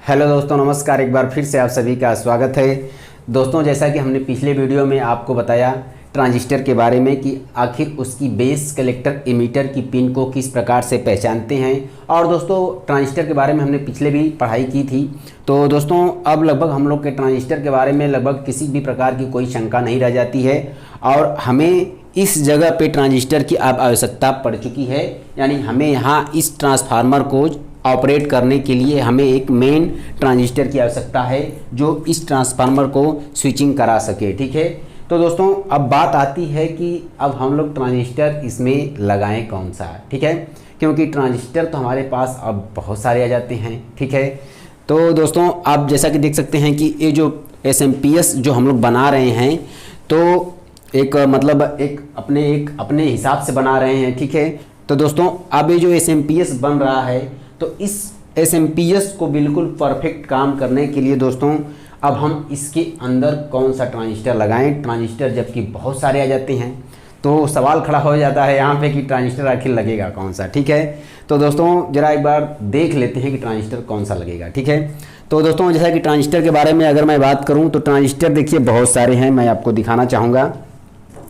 Hello दोस्तों, नमस्कार। एक बार फिर से आप सभी का स्वागत है। दोस्तों, जैसा कि हमने पिछले वीडियो में आपको बताया ट्रांजिस्टर के बारे में कि आखिर उसकी बेस कलेक्टर इमीटर की पिन को किस प्रकार से पहचानते हैं। और दोस्तों, ट्रांजिस्टर के बारे में हमने पिछले भी पढ़ाई की थी। तो दोस्तों, अब लगभग हम लोग के ट्रांजिस्टर के बारे में लगभग किसी भी प्रकार की कोई शंका नहीं रह जाती है और हमें इस जगह पे ट्रांजिस्टर की अब आवश्यकता पड़ चुकी है। यानी हमें यहाँ इस ट्रांसफार्मर को ऑपरेट करने के लिए हमें एक मेन ट्रांजिस्टर की आवश्यकता है जो इस ट्रांसफार्मर को स्विचिंग करा सके। ठीक है, तो दोस्तों अब बात आती है कि अब हम लोग ट्रांजिस्टर इसमें लगाएं कौन सा। ठीक है, क्योंकि ट्रांजिस्टर तो हमारे पास अब बहुत सारे आ जाते हैं। ठीक है, तो दोस्तों आप जैसा कि देख सकते हैं कि ये जो SMPS जो हम लोग बना रहे हैं तो एक अपने हिसाब से बना रहे हैं। ठीक है, तो दोस्तों अब ये जो SMPS बन रहा है तो इस SMPS को बिल्कुल परफेक्ट काम करने के लिए दोस्तों अब हम इसके अंदर कौन सा ट्रांजिस्टर लगाएं। ट्रांजिस्टर जबकि बहुत सारे आ जाते हैं तो सवाल खड़ा हो जाता है यहाँ पे कि ट्रांजिस्टर आखिर लगेगा कौन सा। ठीक है, तो दोस्तों ज़रा एक बार देख लेते हैं कि ट्रांजिस्टर कौन सा लगेगा। ठीक है, तो दोस्तों जैसा कि ट्रांजिस्टर के बारे में अगर मैं बात करूँ तो ट्रांजिस्टर देखिए बहुत सारे हैं, मैं आपको दिखाना चाहूँगा।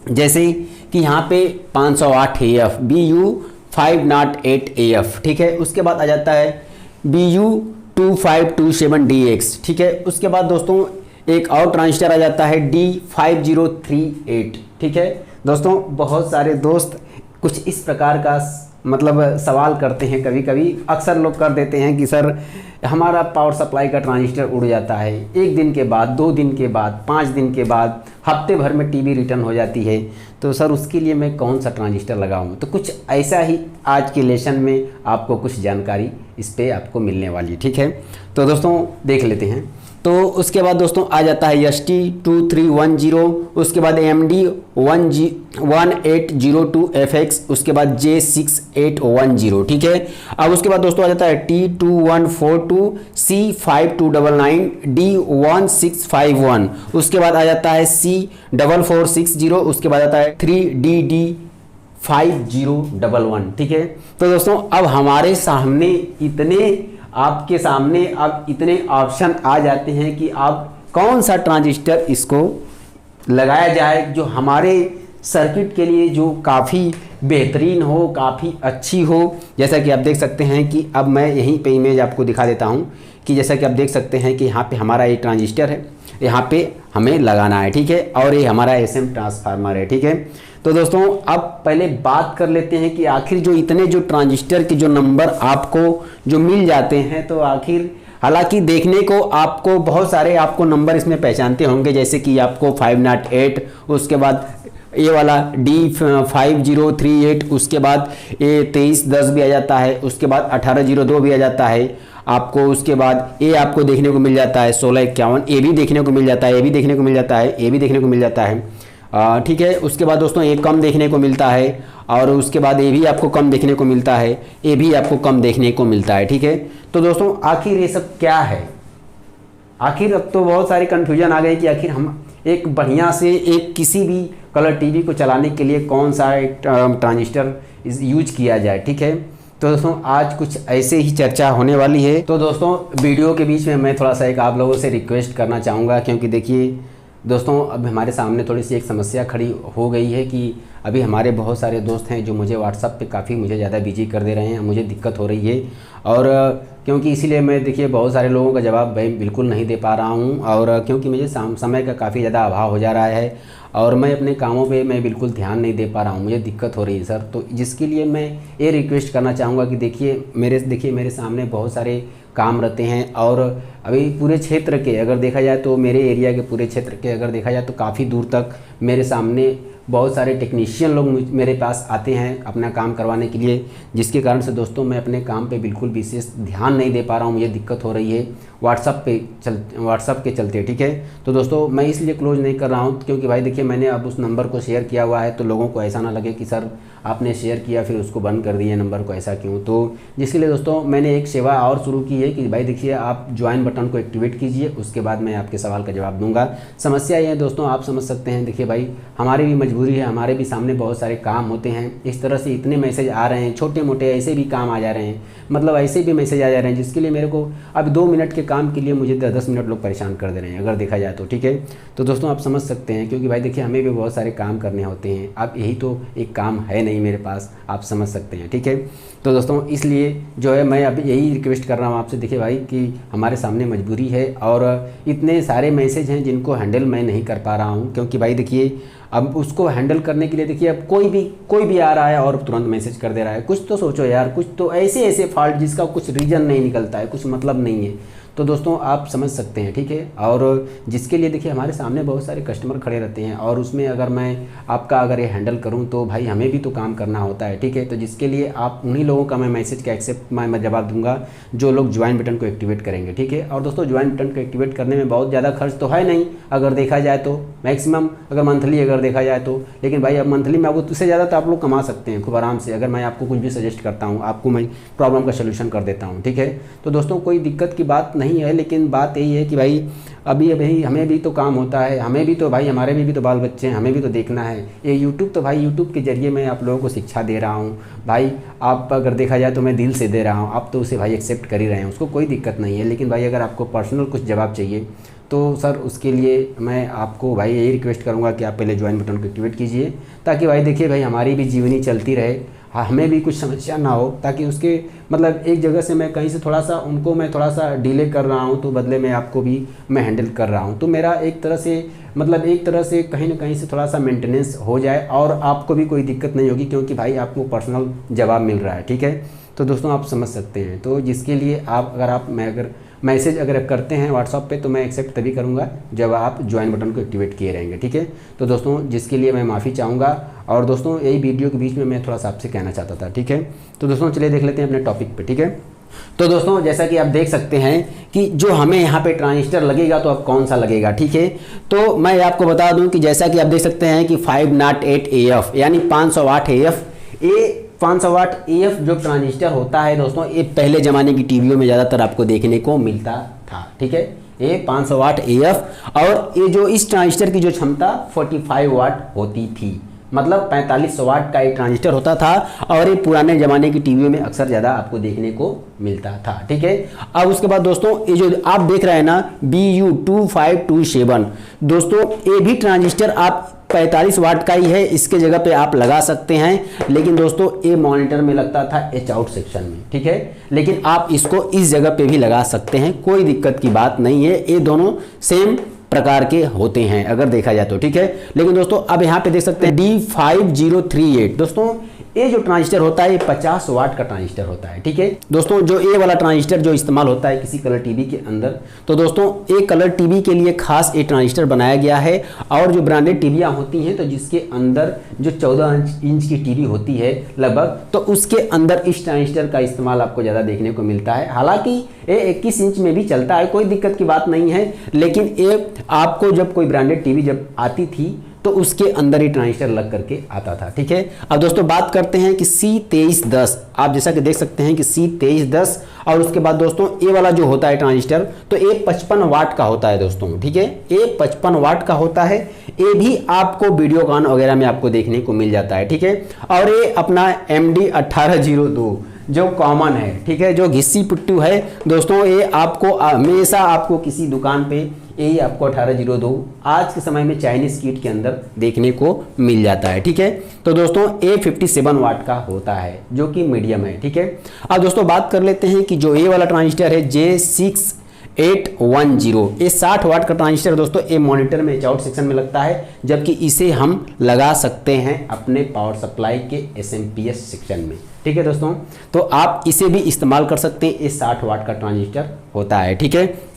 जैसे कि यहाँ पे 508 AF BU 508 AF। ठीक है, उसके बाद आ जाता है BU 2527DX। ठीक है, उसके बाद दोस्तों एक और ट्रांजिस्टर आ जाता है D5038। ठीक है दोस्तों, बहुत सारे दोस्त कुछ इस प्रकार का सवाल करते हैं, कभी कभी अक्सर लोग कर देते हैं कि सर हमारा पावर सप्लाई का ट्रांजिस्टर उड़ जाता है, 1 दिन के बाद, 2 दिन के बाद, 5 दिन के बाद, हफ्ते भर में टीवी रिटर्न हो जाती है, तो सर उसके लिए मैं कौन सा ट्रांजिस्टर लगाऊं। तो कुछ ऐसा ही आज के लेसन में आपको कुछ जानकारी इस पर आपको मिलने वाली है। ठीक है, तो दोस्तों देख लेते हैं। तो उसके बाद दोस्तों आ जाता है ST2310, उसके बाद AMD 1802FX, उसके बाद J6810। ठीक है, अब उसके बाद दोस्तों आ जाता है T2142, C5299, D1651, उसके बाद आ जाता है C4460, उसके बाद आता है 3DD5011। ठीक है, तो दोस्तों अब हमारे सामने आपके सामने अब इतने ऑप्शन आ जाते हैं कि आप कौन सा ट्रांजिस्टर इसको लगाया जाए जो हमारे सर्किट के लिए जो काफ़ी बेहतरीन हो, काफ़ी अच्छी हो। जैसा कि आप देख सकते हैं कि अब मैं यहीं पे इमेज आपको दिखा देता हूं कि जैसा कि आप देख सकते हैं कि यहाँ पे हमारा ये ट्रांजिस्टर है, यहाँ पे हमें लगाना है। ठीक है, और ये हमारा SM ट्रांसफार्मर है। ठीक है, तो दोस्तों अब पहले बात कर लेते हैं कि आखिर जो इतने जो ट्रांजिस्टर के जो नंबर आपको जो मिल जाते हैं तो आखिर हालांकि देखने को आपको बहुत सारे आपको नंबर इसमें पहचानते होंगे, जैसे कि आपको 508, उसके बाद ये वाला D5038, उसके बाद ये 2310 भी आ जाता है, उसके बाद 1802 भी आ जाता है आपको, उसके बाद ये आपको देखने को मिल जाता है 1651, ये भी देखने को मिल जाता है, ये भी देखने को मिल जाता है, ये भी देखने को मिल जाता है। ठीक है, उसके बाद दोस्तों ये कम देखने को मिलता है और उसके बाद ये भी आपको कम देखने को मिलता है, ये भी आपको कम देखने को मिलता है। ठीक है, तो दोस्तों आखिर ये सब क्या है। आखिर अब तो बहुत सारी कन्फ्यूजन आ गई कि आखिर हम एक बढ़िया से एक किसी भी कलर टीवी को चलाने के लिए कौन सा एक ट्रांजिस्टर यूज किया जाए। ठीक है, तो दोस्तों आज कुछ ऐसे ही चर्चा होने वाली है। तो दोस्तों वीडियो के बीच में मैं थोड़ा सा एक आप लोगों से रिक्वेस्ट करना चाहूँगा, क्योंकि देखिए दोस्तों अब हमारे सामने थोड़ी सी एक समस्या खड़ी हो गई है कि अभी हमारे बहुत सारे दोस्त हैं जो मुझे व्हाट्सएप पे काफ़ी मुझे ज़्यादा बिजी कर दे रहे हैं, मुझे दिक्कत हो रही है। और क्योंकि इसीलिए मैं देखिए बहुत सारे लोगों का जवाब मैं बिल्कुल नहीं दे पा रहा हूँ, और क्योंकि मुझे समय का काफ़ी ज़्यादा अभाव हो जा रहा है और मैं अपने कामों पे मैं बिल्कुल ध्यान नहीं दे पा रहा हूँ, मुझे दिक्कत हो रही है सर। तो जिसके लिए मैं ये रिक्वेस्ट करना चाहूँगा कि देखिए मेरे सामने बहुत सारे काम रहते हैं और अभी पूरे क्षेत्र के अगर देखा जाए तो मेरे एरिया के पूरे क्षेत्र के अगर देखा जाए तो काफ़ी दूर तक मेरे सामने बहुत सारे टेक्नीशियन लोग मेरे पास आते हैं अपना काम करवाने के लिए, जिसके कारण से दोस्तों मैं अपने काम पे बिल्कुल विशेष ध्यान नहीं दे पा रहा हूँ, मुझे दिक्कत हो रही है व्हाट्सअप के चलते। ठीक है, तो दोस्तों मैं इसलिए क्लोज नहीं कर रहा हूँ क्योंकि भाई देखिए मैंने अब उस नंबर को शेयर किया हुआ है तो लोगों को ऐसा ना लगे कि सर आपने शेयर किया फिर उसको बंद कर दिए नंबर को, ऐसा क्यों। तो जिसके लिए दोस्तों मैंने एक सेवा और शुरू की है कि भाई देखिए आप ज्वाइन बटन बटन को एक्टिवेट कीजिए, उसके बाद मैं आपके सवाल का जवाब दूंगा। समस्या ये है दोस्तों, आप समझ सकते हैं, देखिए भाई हमारी भी मजबूरी है, हमारे भी सामने बहुत सारे काम होते हैं, इस तरह से इतने मैसेज आ रहे हैं, छोटे मोटे ऐसे भी काम आ जा रहे हैं, मतलब ऐसे भी मैसेज आ जा रहे हैं जिसके लिए मेरे को अब 2 मिनट के काम के लिए मुझे 10 मिनट लोग परेशान कर दे रहे हैं अगर देखा जाए तो। ठीक है, तो दोस्तों आप समझ सकते हैं, क्योंकि भाई देखिए हमें भी बहुत सारे काम करने होते हैं, अब यही तो एक काम है नहीं मेरे पास, आप समझ सकते हैं। ठीक है, तो दोस्तों इसलिए जो है मैं अभी यही रिक्वेस्ट कर रहा हूँ आपसे, देखिए भाई कि हमारे सामने मजबूरी है और इतने सारे मैसेज हैं जिनको हैंडल मैं नहीं कर पा रहा हूँ, क्योंकि भाई देखिए अब उसको हैंडल करने के लिए देखिए अब कोई भी आ रहा है और तुरंत मैसेज कर दे रहा है। कुछ तो सोचो यार, कुछ तो ऐसे फॉल्ट जिसका कुछ रीज़न नहीं निकलता है, कुछ मतलब नहीं है। तो दोस्तों आप समझ सकते हैं। ठीक है, और जिसके लिए देखिए हमारे सामने बहुत सारे कस्टमर खड़े रहते हैं और उसमें अगर मैं आपका अगर ये हैंडल करूं तो भाई हमें भी तो काम करना होता है। ठीक है, तो जिसके लिए आप उन्हीं लोगों का मैं मैसेज का एक्सेप्ट मैं जवाब दूंगा जो लोग ज्वाइन बटन को एक्टिवेट करेंगे। ठीक है, और दोस्तों ज्वाइन बटन को एक्टिवेट करने में बहुत ज़्यादा खर्च तो है नहीं अगर देखा जाए तो, मैक्सिमम अगर मंथली अगर देखा जाए तो, लेकिन भाई अब मंथली में आपको उससे ज़्यादा तो आप लोग कमा सकते हैं खूब आराम से, अगर मैं आपको कुछ भी सजेस्ट करता हूँ, आपको मैं प्रॉब्लम का सोल्यूशन कर देता हूँ। ठीक है, तो दोस्तों कोई दिक्कत की बात नहीं है, लेकिन बात यही है कि भाई अभी हमें भी तो काम होता है, हमें भी तो भाई हमारे भी तो बाल बच्चे हैं, हमें भी तो देखना है। ये यूट्यूब तो भाई यूट्यूब के जरिए मैं आप लोगों को शिक्षा दे रहा हूँ भाई, आप अगर देखा जाए तो मैं दिल से दे रहा हूँ, आप तो उसे भाई एक्सेप्ट कर ही रहे हैं, उसको कोई दिक्कत नहीं है। लेकिन भाई अगर आपको पर्सनल कुछ जवाब चाहिए तो सर उसके लिए मैं आपको भाई यही रिक्वेस्ट करूँगा कि आप पहले ज्वाइन बटन को एक्टिवेट कीजिए, ताकि भाई देखिए भाई हमारी भी जीवनी चलती रहे, हमें भी कुछ समस्या ना हो, ताकि उसके मतलब एक जगह से मैं कहीं से थोड़ा सा उनको मैं थोड़ा सा डिले कर रहा हूँ तो बदले में आपको भी मैं हैंडल कर रहा हूँ, तो मेरा एक तरह से मतलब एक तरह से कहीं ना कहीं से थोड़ा सा मेंटेनेंस हो जाए और आपको भी कोई दिक्कत नहीं होगी, क्योंकि भाई आपको पर्सनल जवाब मिल रहा है। ठीक है, तो दोस्तों आप समझ सकते हैं। तो जिसके लिए आप अगर मैसेज अगर करते हैं व्हाट्सअप पे तो मैं एक्सेप्ट तभी करूँगा जब आप ज्वाइन बटन को एक्टिवेट किए रहेंगे। ठीक है, तो दोस्तों जिसके लिए मैं माफ़ी चाहूँगा, और दोस्तों यही वीडियो के बीच में मैं थोड़ा सा आपसे कहना चाहता था। ठीक है, तो दोस्तों चलिए देख लेते हैं अपने टॉपिक पे। ठीक है, तो दोस्तों जैसा कि आप देख सकते हैं कि जो हमें यहाँ पे ट्रांजिस्टर लगेगा तो अब कौन सा लगेगा। ठीक है, तो मैं आपको बता दूं कि जैसा कि आप देख सकते हैं कि 508 AF यानी 508 AF, ये 508 AF जो ट्रांजिस्टर होता है दोस्तों, ये पहले ज़माने की टीवियों में ज़्यादातर आपको देखने को मिलता था। ठीक है, ये 508 AF, और ये जो इस ट्रांजिस्टर की जो क्षमता 45 वाट होती थी, मतलब 45 वाट का एक ट्रांजिस्टर होता था, और ये पुराने ज़माने की टीवियों में अक्सर ज़्यादा आपको देखने को मिलता था। ठीक है, अब उसके बाद दोस्तों ये जो आप देख रहे हैं ना BU2527, दोस्तों ये भी ट्रांजिस्टर आप 45 वाट का ही है, इसके जगह पे आप लगा सकते हैं, लेकिन दोस्तों ये मॉनिटर में लगता था एच आउट सेक्शन में। ठीक है, लेकिन आप इसको इस जगह पे भी लगा सकते हैं, कोई दिक्कत की बात नहीं है, ये दोनों सेम प्रकार के होते हैं अगर देखा जाए तो। ठीक है, लेकिन दोस्तों अब यहाँ पे देख सकते हैं D5038, दोस्तों ये जो ट्रांजिस्टर होता है ये 50 वाट का ट्रांजिस्टर होता है। ठीक है दोस्तों, जो ये वाला ट्रांजिस्टर जो इस्तेमाल होता है किसी कलर टीवी के अंदर, तो दोस्तों एक कलर टीवी के लिए खास ये ट्रांजिस्टर बनाया गया है, और जो ब्रांडेड टीवियाँ होती हैं तो जिसके अंदर जो 14 इंच की टीवी होती है लगभग, तो उसके अंदर इस ट्रांजिस्टर का इस्तेमाल आपको ज़्यादा देखने को मिलता है। हालांकि ये 21 इंच में भी चलता है, कोई दिक्कत की बात नहीं है, लेकिन ये आपको जब कोई ब्रांडेड टीवी जब आती थी तो उसके अंदर ही ट्रांजिस्टर लग करके आता था। ठीक है, अब दोस्तों बात करते हैं कि C2310, आप जैसा कि देख सकते हैं कि C2310, और उसके बाद दोस्तों ये वाला जो होता है ट्रांजिस्टर, तो ये 55 वाट का होता है दोस्तों। ठीक है, ये 55 वाट का होता है, ये भी आपको वीडियोकॉन वगैरह में आपको देखने को मिल जाता है। ठीक है, और ये अपना MD1802 जो कॉमन है, ठीक है, जो घिस्सी पुट्टू है दोस्तों, ये आपको हमेशा आपको किसी दुकान पे यही आपको 1802 आज के समय में चाइनीज किट के अंदर देखने को मिल जाता है। ठीक है, तो दोस्तों ये 57 वाट का होता है जो कि मीडियम है। ठीक है, अब दोस्तों बात कर लेते हैं कि जो ये वाला ट्रांजिस्टर है J6810, ये 60 वाट का ट्रांजिस्टर दोस्तों, ये मॉनिटर में आउट सेक्शन में लगता है, जबकि इसे हम लगा सकते हैं अपने पावर सप्लाई के SMPS सेक्शन में। ठीक है दोस्तों, तो आप इसे भी इस्तेमाल कर सकते हैं, ये 60 वाट का ट्रांजिस्टर होता है। ठीक है,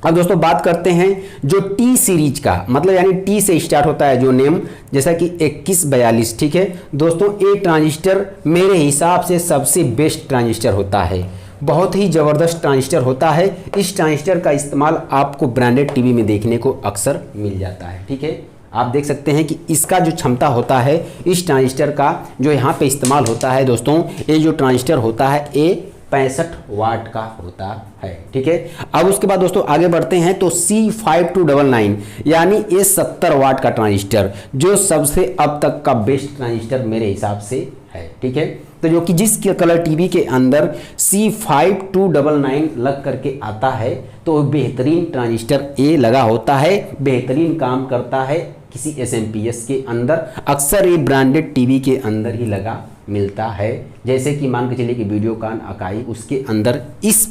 अब दोस्तों बात करते हैं जो T सीरीज का, मतलब यानी T से स्टार्ट होता है जो नेम, जैसा कि 2142। ठीक है दोस्तों, ये ट्रांजिस्टर मेरे हिसाब से सबसे बेस्ट ट्रांजिस्टर होता है, बहुत ही ज़बरदस्त ट्रांजिस्टर होता है। इस ट्रांजिस्टर का इस्तेमाल आपको ब्रांडेड टीवी में देखने को अक्सर मिल जाता है। ठीक है, आप देख सकते हैं कि इसका जो क्षमता होता है इस ट्रांजिस्टर का जो यहाँ पे इस्तेमाल होता है दोस्तों, ये जो ट्रांजिस्टर होता है ये 65 वाट का होता है। ठीक है, अब उसके बाद दोस्तों आगे बढ़ते हैं तो C5299 यानी ये 70 वाट का ट्रांजिस्टर जो सबसे अब तक का बेस्ट ट्रांजिस्टर मेरे हिसाब से है। ठीक है, तो जो कि जिस कलर टीवी के अंदर C5299 लग करके आता है तो बेहतरीन ट्रांजिस्टर ये लगा होता है, बेहतरीन काम करता है किसी SMPS के अंदर, अक्सर ये ब्रांडेड टीवी के अंदर ही लगा मिलता है। जैसे कि मान के चलिए कि वीडियोकॉन अकाई, उसके अंदर इस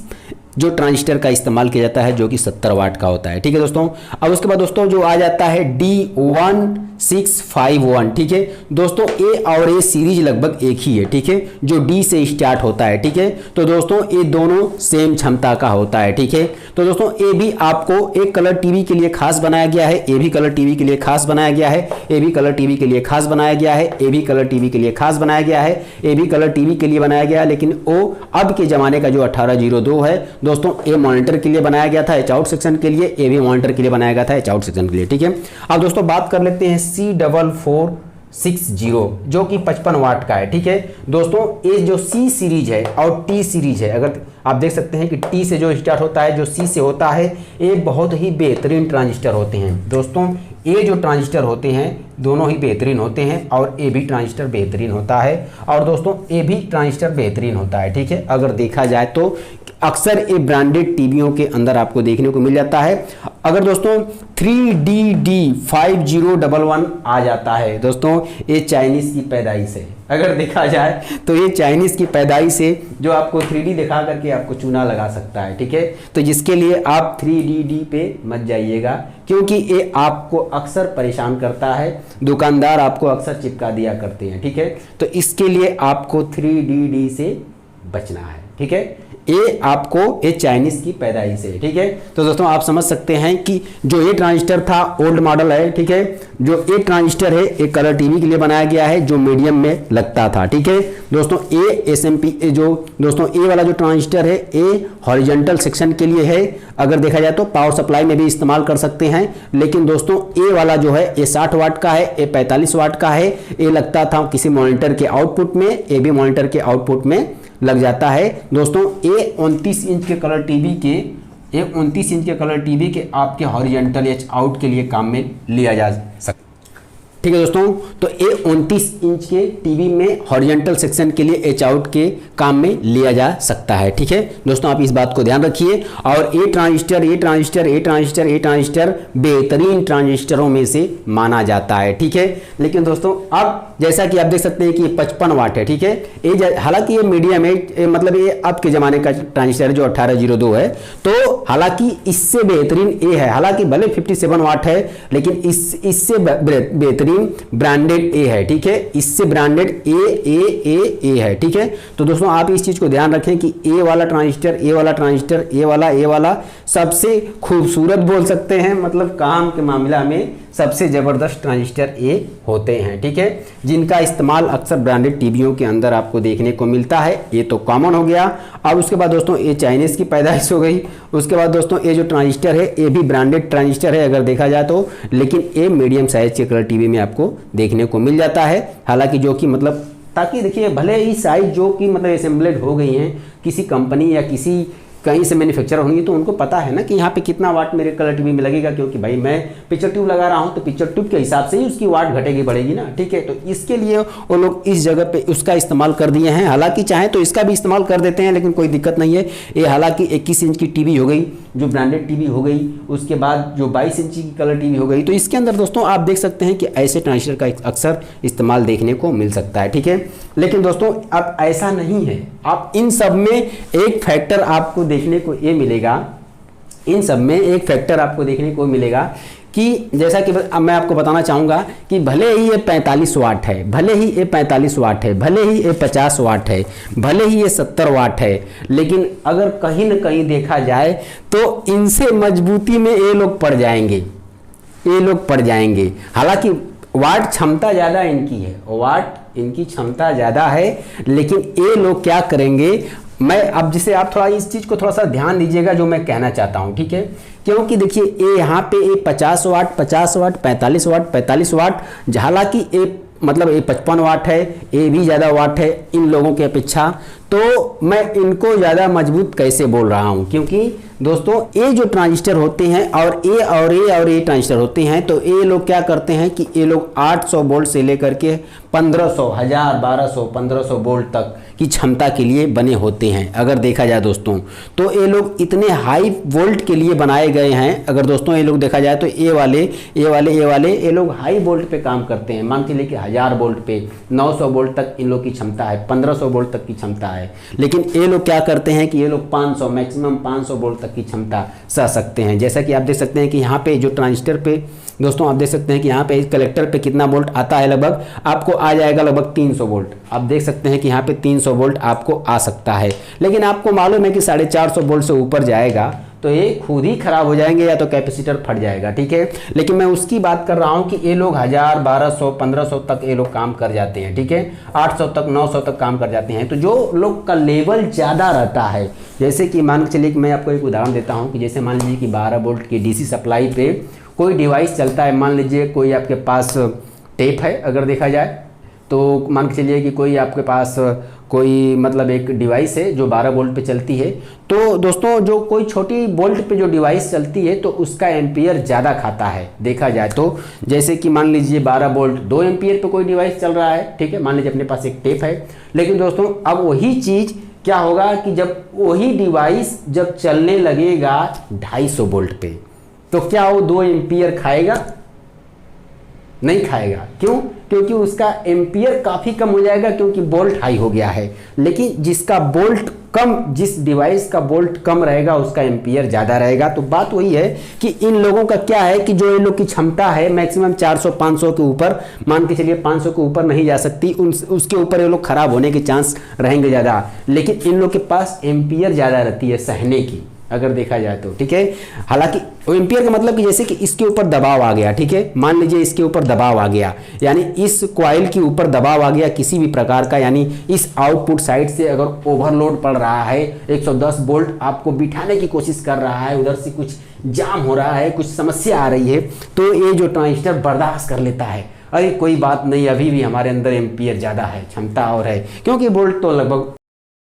जो ट्रांजिस्टर का इस्तेमाल किया जाता है जो कि 70 वाट का होता है। ठीक है दोस्तों, अब उसके बाद दोस्तों जो आ जाता है D1651। ठीक है दोस्तों, ए और ए सीरीज लगभग एक ही है। ठीक है, जो D से स्टार्ट होता है। ठीक है, तो दोस्तों ये दोनों सेम क्षमता का होता है। ठीक है, तो दोस्तों ये भी आपको एक कलर टीवी के लिए खास बनाया गया है, ये भी कलर टीवी के लिए खास बनाया गया है, ये भी कलर टीवी के लिए खास बनाया गया है, ये भी कलर टीवी के लिए खास बनाया गया है, ये भी कलर टीवी के लिए बनाया गया है। लेकिन वो अब के ज़माने का जो 1802 है दोस्तों, ये मॉनिटर के लिए बनाया गया था एच आउट सेक्शन के लिए, ये भी मॉनिटर के लिए बनाया गया था एच आउट सेक्शन के लिए। ठीक है, अब दोस्तों बात कर लेते हैं C4460 जो कि 55 वाट का है। ठीक है दोस्तों, ये जो C सीरीज है और T सीरीज है, अगर आप देख सकते हैं कि T से जो स्टार्ट होता है, जो C से होता है, ये बहुत ही बेहतरीन ट्रांजिस्टर होते हैं दोस्तों। ये जो ट्रांजिस्टर होते हैं दोनों ही बेहतरीन होते हैं और ये भी ट्रांजिस्टर बेहतरीन होता है और दोस्तों ये भी ट्रांजिस्टर बेहतरीन होता है। ठीक है, अगर देखा जाए तो अक्सर ये ब्रांडेड टीवियों के अंदर आपको देखने को मिल जाता है। अगर दोस्तों 3DD5011 आ जाता है दोस्तों, ये चाइनीज़ की पैदाइश है। अगर देखा जाए तो ये चाइनीज़ की पैदाइश है जो आपको 3D दिखा करके आपको चूना लगा सकता है। ठीक है, तो जिसके लिए आप 3DD पे मत जाइएगा क्योंकि ये आपको अक्सर परेशान करता है, दुकानदार आपको अक्सर चिपका दिया करते हैं। ठीक है, तो इसके लिए आपको 3DD से बचना है। ठीक है, ये आपको ये चाइनीज़ की पैदाइश है। ठीक है, तो दोस्तों आप समझ सकते हैं कि जो ये ट्रांजिस्टर था ओल्ड मॉडल है। ठीक है, जो ये ट्रांजिस्टर है एक कलर टीवी के लिए बनाया गया है जो मीडियम में लगता था। ठीक है दोस्तों, ये SMP जो दोस्तों ए वाला जो ट्रांजिस्टर है ये हॉरिजॉन्टल सेक्शन के लिए है। अगर देखा जाए तो पावर सप्लाई में भी इस्तेमाल कर सकते हैं, लेकिन दोस्तों ए वाला जो है ये 60 वाट का है, ये 45 वाट का है। ये लगता था किसी मॉनिटर के आउटपुट में, ये भी मॉनिटर के आउटपुट में लग जाता है दोस्तों। ये 29 इंच के कलर टीवी के आपके हॉरिजॉन्टल एच आउट के लिए काम में लिया जा सकता है। ठीक है दोस्तों, तो ये 29 इंच के टीवी में हॉरिजॉन्टल सेक्शन के लिए एच आउट के काम में लिया जा सकता है। ठीक है दोस्तों, आप इस बात को ध्यान रखिए। और ये ट्रांजिस्टर बेहतरीन ट्रांजिस्टरों में से माना जाता है। ठीक है, लेकिन दोस्तों अब जैसा कि आप देख सकते हैं कि ये 55 वाट है। ठीक है, ये हालांकि ये मीडियम है, मतलब ये अब के ज़माने का ट्रांजिस्टर जो 1802 है, तो हालांकि इससे बेहतरीन ये है। हालांकि भले 57 वाट है लेकिन इससे बेहतरीन ब्रांडेड ए है। ठीक है, इससे ब्रांडेड ए है। ठीक है, तो दोस्तों आप इस चीज़ को ध्यान रखें कि ए वाला सबसे खूबसूरत बोल सकते हैं, मतलब काम के मामला में सबसे ज़बरदस्त ट्रांजिस्टर ए होते हैं। ठीक है, जिनका इस्तेमाल अक्सर ब्रांडेड टीवियों के अंदर आपको देखने को मिलता है। ये तो कॉमन हो गया। अब उसके बाद दोस्तों ये चाइनीज़ की पैदाइश हो गई। उसके बाद दोस्तों ये जो ट्रांजिस्टर है ये भी ब्रांडेड ट्रांजिस्टर है अगर देखा जाए तो, लेकिन ये मीडियम साइज के कलर टीवी में आपको देखने को मिल जाता है। हालांकि जो कि मतलब ताकि देखिए भले ही साइज जो कि मतलब असेंबलेड हो गई हैं किसी कंपनी या किसी कहीं से मैन्युफैक्चर होंगी, तो उनको पता है ना कि यहाँ पे कितना वाट मेरे कलर टीवी में लगेगा, क्योंकि भाई मैं पिक्चर ट्यूब लगा रहा हूँ तो पिक्चर ट्यूब के हिसाब से ही उसकी वाट घटेगी बढ़ेगी ना। ठीक है, तो इसके लिए वो लोग इस जगह पे उसका इस्तेमाल कर दिए हैं। हालांकि चाहे तो इसका भी इस्तेमाल कर देते हैं लेकिन कोई दिक्कत नहीं है। ये हालांकि 21 इंच की टीवी हो गई जो ब्रांडेड टीवी हो गई, उसके बाद जो 22 इंच की कलर टीवी हो गई, तो इसके अंदर दोस्तों आप देख सकते हैं कि ऐसे ट्रांजिस्टर का अक्सर इस्तेमाल देखने को मिल सकता है। ठीक है, लेकिन दोस्तों अब ऐसा नहीं है। आप इन सब में एक फैक्टर आपको देखने को ये मिलेगा, कि जैसा कि अब मैं आपको बताना चाहूँगा कि भले ही ये 45 वाट है, भले ही ये 50 वाट है, भले ही ये 70 वाट है, लेकिन अगर कहीं न कहीं देखा जाए तो इनसे मजबूती में ये लोग पड़ जाएंगे। हालांकि वाट क्षमता ज़्यादा इनकी है, इनकी क्षमता ज़्यादा है, लेकिन ये लोग क्या करेंगे, मैं अब जिसे आप थोड़ा इस चीज़ को थोड़ा सा ध्यान दीजिएगा जो मैं कहना चाहता हूँ। ठीक है, क्योंकि देखिए ये यहाँ पे ये 50 वाट, 45 वाट, हालांकि ये मतलब ये 55 वाट है, ये भी ज़्यादा वाट है इन लोगों की अपेक्षा। तो मैं इनको ज़्यादा मजबूत कैसे बोल रहा हूँ, क्योंकि दोस्तों ये जो ट्रांजिस्टर होते हैं और ये ट्रांजिस्टर होते हैं, तो ये लोग क्या करते हैं कि ये लोग 800 वोल्ट से लेकर के 1500, 1000, 1200, 1500 वोल्ट तक की क्षमता के लिए बने होते हैं। अगर देखा जाए दोस्तों, तो ये लोग इतने हाई वोल्ट के लिए बनाए गए हैं। अगर दोस्तों ये लोग देखा जाए तो ये लोग हाई वोल्ट पे काम करते हैं। मान के चलिए कि 1000 वोल्ट पे 900 वोल्ट तक इन लोग की क्षमता है, 1500 वोल्ट तक की क्षमता है। लेकिन ये लोग क्या करते हैं कि ये लोग 500, मैक्सिमम 500 वोल्ट तक की क्षमता सह सकते हैं। जैसा कि आप देख सकते हैं कि यहाँ पे जो ट्रांजिस्टर पे दोस्तों आप देख सकते हैं कि यहाँ पे कलेक्टर पे कितना वोल्ट आता है, लगभग आपको आ जाएगा लगभग 300 वोल्ट। आप देख सकते हैं कि यहाँ पे 300 वोल्ट आपको आ सकता है। लेकिन आपको मालूम है कि 450 वोल्ट से ऊपर जाएगा तो ये खुद ही खराब हो जाएंगे या तो कैपेसिटर फट जाएगा, ठीक है। लेकिन मैं उसकी बात कर रहा हूँ कि ये लोग 1000, 1200, 1500 तक ये लोग काम कर जाते हैं, ठीक है। 800 तक, 900 तक काम कर जाते हैं। तो जो लोग का लेवल ज़्यादा रहता है, जैसे कि मान के चलिए कि मैं आपको एक उदाहरण देता हूँ कि जैसे मान लीजिए कि 12 वोल्ट की डीसी सप्लाई पे कोई डिवाइस चलता है। मान लीजिए कोई आपके पास टेप है, अगर देखा जाए तो मान के चलिए कि कोई आपके पास कोई मतलब एक डिवाइस है जो 12 वोल्ट पे चलती है। तो दोस्तों जो कोई छोटी वोल्ट पे जो डिवाइस चलती है तो उसका एम्पियर ज़्यादा खाता है देखा जाए तो। जैसे कि मान लीजिए 12 वोल्ट 2 एम्पियर पे कोई डिवाइस चल रहा है, ठीक है। मान लीजिए अपने पास एक टेप है। लेकिन दोस्तों अब वही चीज़ क्या होगा कि जब वही डिवाइस जब चलने लगेगा 250 वोल्ट पे, तो क्या वो 2 एम्पियर खाएगा? नहीं खाएगा। क्यों? क्योंकि उसका एम्पियर काफ़ी कम हो जाएगा, क्योंकि वोल्ट हाई हो गया है। लेकिन जिसका वोल्ट कम, जिस डिवाइस का वोल्ट कम रहेगा उसका एम्पियर ज़्यादा रहेगा। तो बात वही है कि इन लोगों का क्या है कि जो इन लोग की क्षमता है मैक्सिमम 400, 500 के ऊपर, मान के चलिए 500 के ऊपर नहीं जा सकती, उसके ऊपर ये लोग खराब होने के चांस रहेंगे ज़्यादा। लेकिन इन लोग के पास एम्पियर ज़्यादा रहती है सहने की, अगर देखा जाए तो, ठीक है। हालांकि एम्पियर का मतलब कि जैसे कि इसके ऊपर दबाव आ गया, ठीक है। मान लीजिए इसके ऊपर दबाव आ गया, यानी इस कॉइल के ऊपर दबाव आ गया किसी भी प्रकार का, यानी इस आउटपुट साइड से अगर ओवरलोड पड़ रहा है, 110 वोल्ट आपको बिठाने की कोशिश कर रहा है, उधर से कुछ जाम हो रहा है, कुछ समस्या आ रही है, तो ये जो ट्रांजिस्टर बर्दाश्त कर लेता है। अरे कोई बात नहीं, अभी भी हमारे अंदर एम्पियर ज़्यादा है, क्षमता और है, क्योंकि वोल्ट तो लगभग